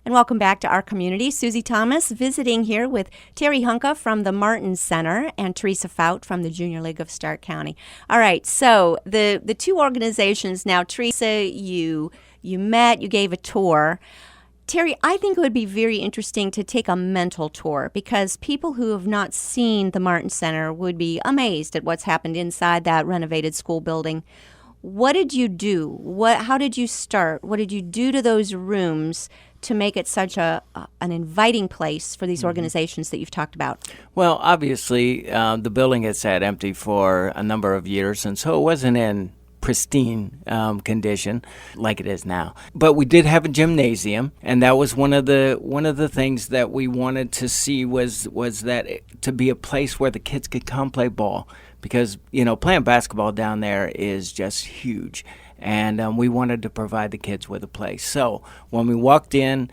and welcome back to our community. Susie Thomas visiting here with Terry Hunka from the Martin Center and Teresa Fout from the Junior League of Stark County. All right, so the two organizations now, Teresa, you met, you gave a tour. Terry, I think it would be very interesting to take a mental tour because people who have not seen the Martin Center would be amazed at what's happened inside that renovated school building. What did you do? How did you start? What did you do to those rooms to make it such an inviting place for these organizations that you've talked about? Well, obviously, the building had sat empty for a number of years, and so it wasn't in pristine condition like it is now. But we did have a gymnasium, and that was one of the things that we wanted to see was that to be a place where the kids could come play ball, because playing basketball down there is just huge. And we wanted to provide the kids with a place. So when we walked in,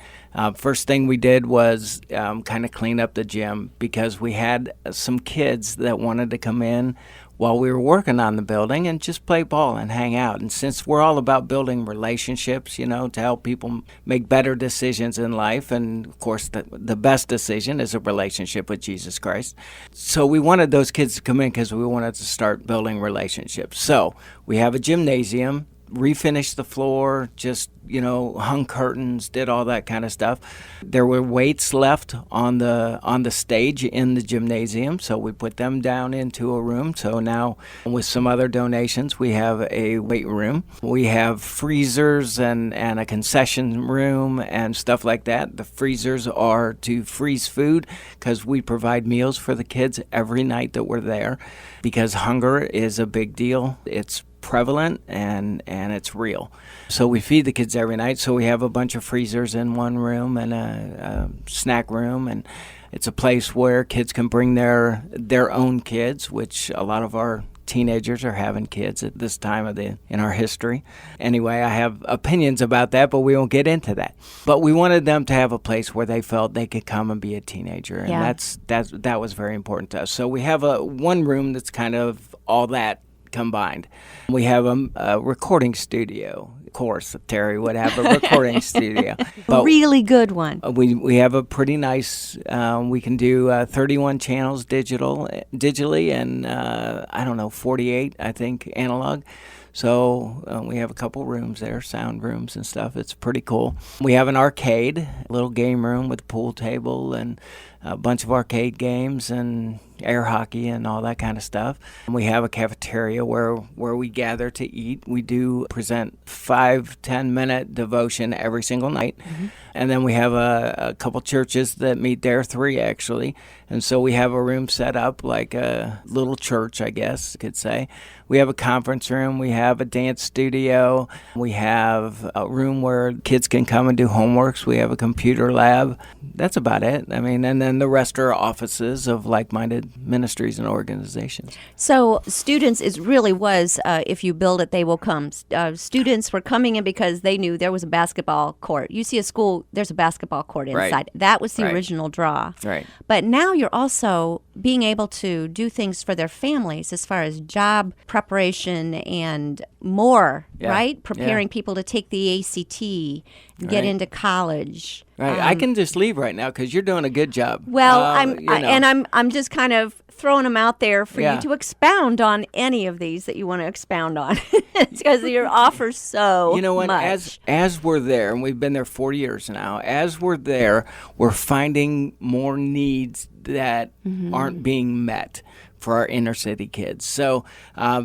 first thing we did was kind of clean up the gym, because we had some kids that wanted to come in while we were working on the building and just play ball and hang out. And since we're all about building relationships, to help people make better decisions in life, and of course the best decision is a relationship with Jesus Christ. So we wanted those kids to come in because we wanted to start building relationships. So we have a gymnasium, refinished the floor, just hung curtains, did all that kind of stuff. There were weights left on the stage in the gymnasium, so we put them down into a room. So now with some other donations, we have a weight room. We have freezers and a concession room and stuff like that. The freezers are to freeze food because we provide meals for the kids every night that we're there, because hunger is a big deal. It's prevalent and it's real. So we feed the kids every night. So we have a bunch of freezers in one room and a snack room, and it's a place where kids can bring their own kids, which a lot of our teenagers are having kids at this time in our history. Anyway, I have opinions about that, but we won't get into that. But we wanted them to have a place where they felt they could come and be a teenager, and that was very important to us. So we have one room that's kind of all that combined. We have a recording studio. Of course, Terry would have a recording studio. A really good one. We have a pretty nice, we can do 31 channels digitally and 48, I think, analog. So we have a couple rooms there, sound rooms and stuff. It's pretty cool. We have an arcade, a little game room with a pool table and a bunch of arcade games and air hockey and all that kind of stuff. And we have a cafeteria where we gather to eat. We do present 5-10 minute devotion every single night. Mm-hmm. And then we have a couple churches that meet there, 3 actually. And so we have a room set up like a little church, I guess you could say. We have a conference room. We have a dance studio. We have a room where kids can come and do homeworks. We have a computer lab. That's about it. I mean, and then the rest are offices of like-minded ministries and organizations. So students, it really was, if you build it, they will come. Students were coming in because they knew there was a basketball court. You see a school, there's a basketball court inside. Right. That was the original draw. Right. But now you're also being able to do things for their families as far as job preparation and more, right? Preparing people to take the ACT and get into college. Right. I can just leave right now because you're doing a good job. Well, I'm just kind of throwing them out there for you to expound on any of these that you want to expound on, because your offer's so You know what? much. As we're there, and we've been there 4 years now. As we're there, we're finding more needs that aren't being met for our inner city kids. So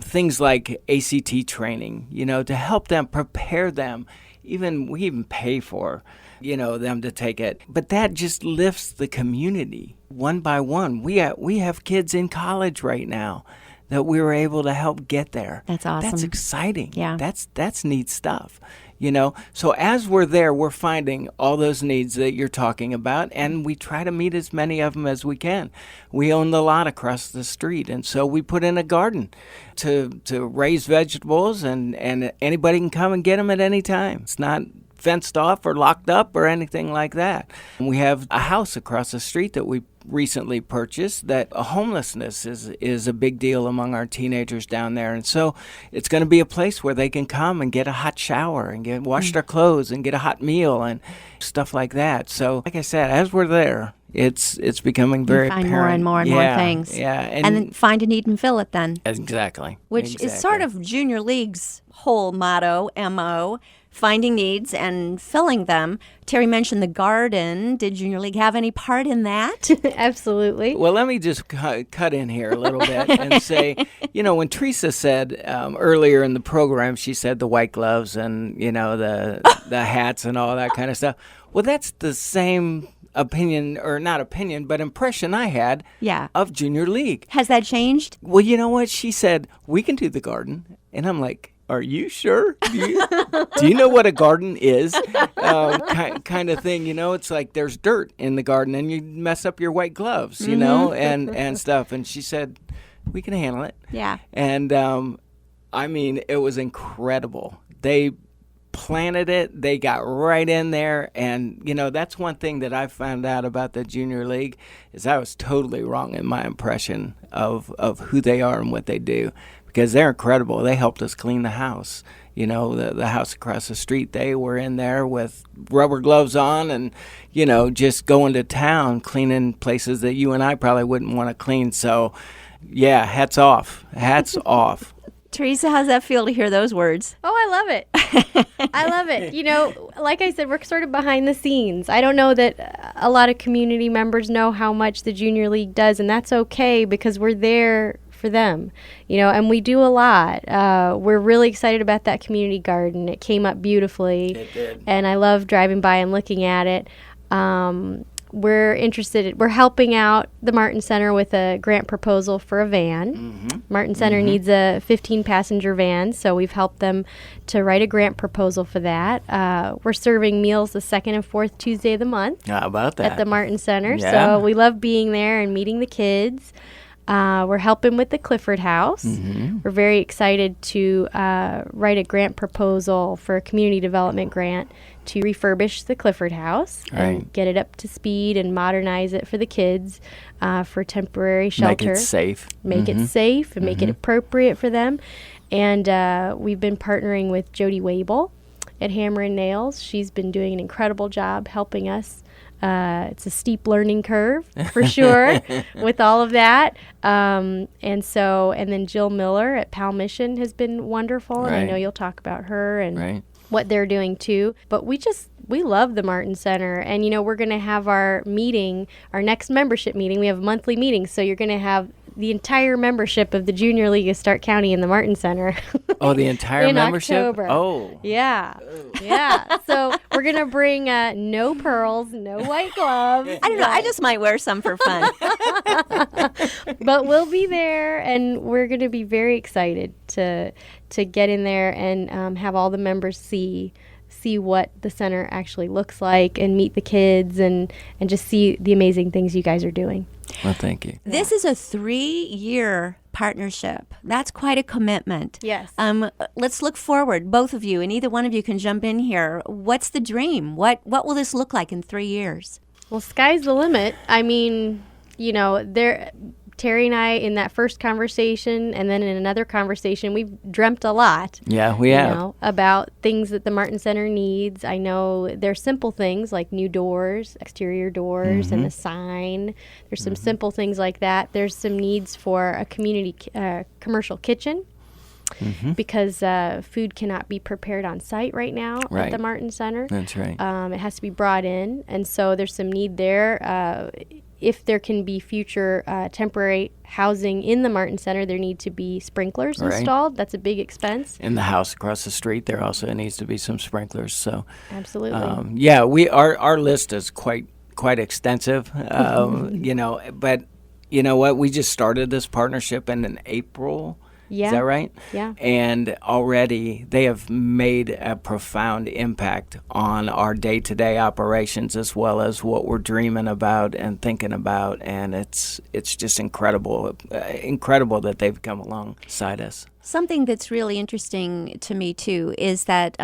things like ACT training, to help them, prepare them. We even pay for, them to take it. But that just lifts the community one by one. We have kids in college right now that we were able to help get there. That's awesome. That's exciting. Yeah. That's neat stuff. So as we're there, we're finding all those needs that you're talking about, and we try to meet as many of them as we can. We own the lot across the street, and so we put in a garden to raise vegetables, and anybody can come and get them at any time. It's not fenced off or locked up or anything like that. We have a house across the street that we recently purchased that homelessness is a big deal among our teenagers down there. And so it's going to be a place where they can come and get a hot shower and wash their clothes and get a hot meal and stuff like that. So like I said, as we're there, it's becoming very find apparent. more and more and more things. Yeah. And then find a need and fill it then. Exactly. Which is sort of Junior League's whole motto, MO, finding needs and filling them. Terry mentioned the garden. Did Junior League have any part in that? Absolutely. Well, let me just cut in here a little bit and say, when Teresa said earlier in the program, she said the white gloves and, the hats and all that kind of stuff. Well, that's the same opinion, or not opinion, but impression I had of Junior League. Has that changed? Well, you know what? She said, we can do the garden. And I'm like, are you sure? Do you know what a garden is? Kind of thing, It's like there's dirt in the garden and you mess up your white gloves, and stuff. And she said, we can handle it. Yeah. And, it was incredible. They planted it. They got right in there. And, that's one thing that I found out about the Junior League is I was totally wrong in my impression of who they are and what they do. Because they're incredible. They helped us clean the house. The house across the street, they were in there with rubber gloves on and, just going to town, cleaning places that you and I probably wouldn't want to clean. So, yeah, hats off. Hats off. Teresa, how's that feel to hear those words? Oh, I love it. I love it. Like I said, we're sort of behind the scenes. I don't know that a lot of community members know how much the Junior League does, and that's okay because we're there for them, and we do a lot. We're really excited about that community garden. It came up beautifully. It did. And I love driving by and looking at it. We're helping out the Martin Center with a grant proposal for a van. Mm-hmm. Martin Center needs a 15-passenger van, so we've helped them to write a grant proposal for that. We're serving meals the second and fourth Tuesday of the month. How about that? At the Martin Center. Yeah. So we love being there and meeting the kids. We're helping with the Clifford House. Mm-hmm. We're very excited to write a grant proposal for a community development grant to refurbish the Clifford House and get it up to speed and modernize it for the kids for temporary shelter. Make it safe. Make it safe and make it appropriate for them. And we've been partnering with Jody Wabel at Hammer and Nails. She's been doing an incredible job helping us. It's a steep learning curve for sure with all of that. And then Jill Miller at Pal Mission has been wonderful. And I know you'll talk about her and what they're doing too. But we love the Martin Center. And, we're going to have our next membership meeting. We have monthly meetings. So you're going to have the entire membership of the Junior League of Stark County in the Martin Center. Oh, the entire in membership? October. Oh. Yeah. Yeah. So we're going to bring no pearls, no white gloves. I don't know. I just might wear some for fun. But we'll be there, and we're going to be very excited to get in there and have all the members see what the center actually looks like and meet the kids and just see the amazing things you guys are doing. Well, thank you. This is a 3-year partnership. That's quite a commitment. Yes. Let's look forward, both of you, and either one of you can jump in here. What's the dream? What will this look like in 3 years? Well, sky's the limit. I mean, Terry and I, in that first conversation and then in another conversation, we've dreamt a lot. Yeah, we have. About things that the Martin Center needs. I know there's simple things like new doors, exterior doors, and a sign. There's some simple things like that. There's some needs for a community commercial kitchen. Because food cannot be prepared on site right now at the Martin Center. That's right. It has to be brought in, and so there's some need there. If there can be future temporary housing in the Martin Center, there need to be sprinklers installed. That's a big expense. In the house across the street, there also needs to be some sprinklers. So, absolutely. Our list is quite extensive. But you know what? We just started this partnership in April. Yeah. Is that right? Yeah. And already they have made a profound impact on our day-to-day operations as well as what we're dreaming about and thinking about. And it's just incredible that they've come alongside us. Something that's really interesting to me, too, is that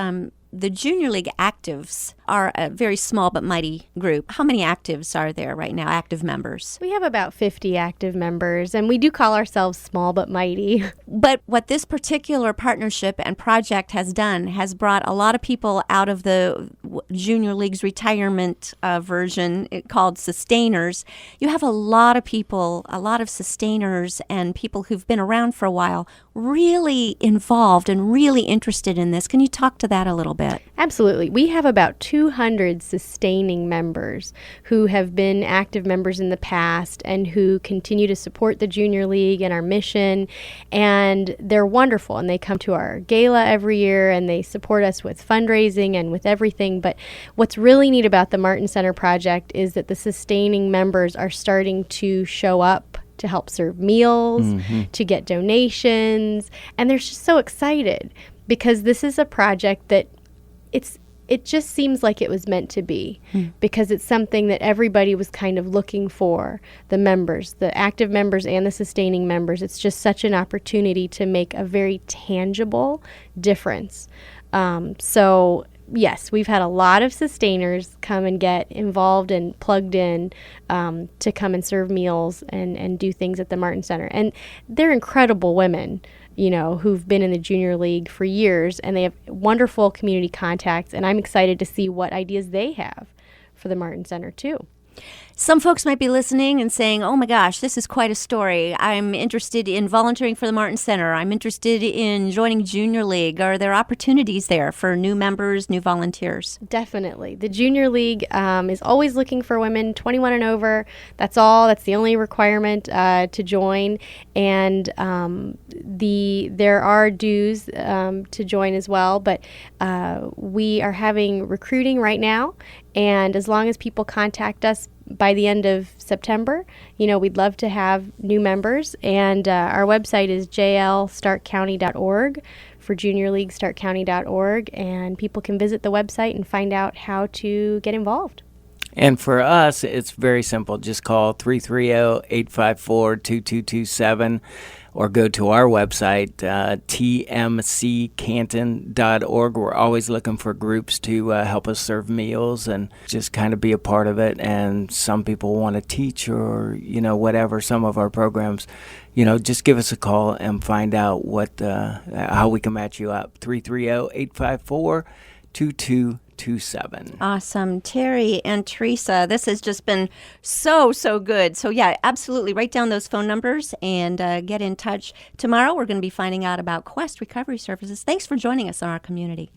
the Junior League actives are a very small but mighty group. How many actives are there right now, active members? We have about 50 active members, and we do call ourselves small but mighty. But what this particular partnership and project has done has brought a lot of people out of the Junior League's retirement version called sustainers. You have a lot of people, a lot of sustainers and people who've been around for a while really involved and really interested in this. Can you talk to that a little bit? Absolutely. We have about 200 sustaining members who have been active members in the past and who continue to support the Junior League and our mission. And they're wonderful. And they come to our gala every year and they support us with fundraising and with everything. But what's really neat about the Martin Center project is that the sustaining members are starting to show up to help serve meals, to get donations. And they're just so excited because this is a project that it just seems like it was meant to be because it's something that everybody was kind of looking for, the members, the active members and the sustaining members. It's just such an opportunity to make a very tangible difference. So yes, we've had a lot of sustainers come and get involved and plugged in to come and serve meals and do things at the Martin Center. And they're incredible women, you know, who've been in the Junior League for years, and they have wonderful community contacts, and I'm excited to see what ideas they have for the Martin Center too. Some folks might be listening and saying, oh my gosh, this is quite a story. I'm interested in volunteering for the Martin Center. I'm interested in joining Junior League. Are there opportunities there for new members, new volunteers? Definitely. The Junior League is always looking for women 21 and over. That's all. That's the only requirement to join. And there are dues to join as well. But we are having recruiting right now. And as long as people contact us by the end of September, you know, we'd love to have new members. And our website is jlstarkcounty.org for juniorleaguestarkcounty.org. And people can visit the website and find out how to get involved. And for us, it's very simple. Just call 330-854-2227 or go to our website, tmccanton.org. We're always looking for groups to help us serve meals and just kind of be a part of it. And some people want to teach or, you know, whatever, some of our programs. You know, just give us a call and find out how we can match you up. 330-854-2227. Awesome. Terry and Teresa, this has just been so good. So yeah, absolutely. Write down those phone numbers and get in touch. Tomorrow we're going to be finding out about Quest Recovery Services. Thanks for joining us on our community.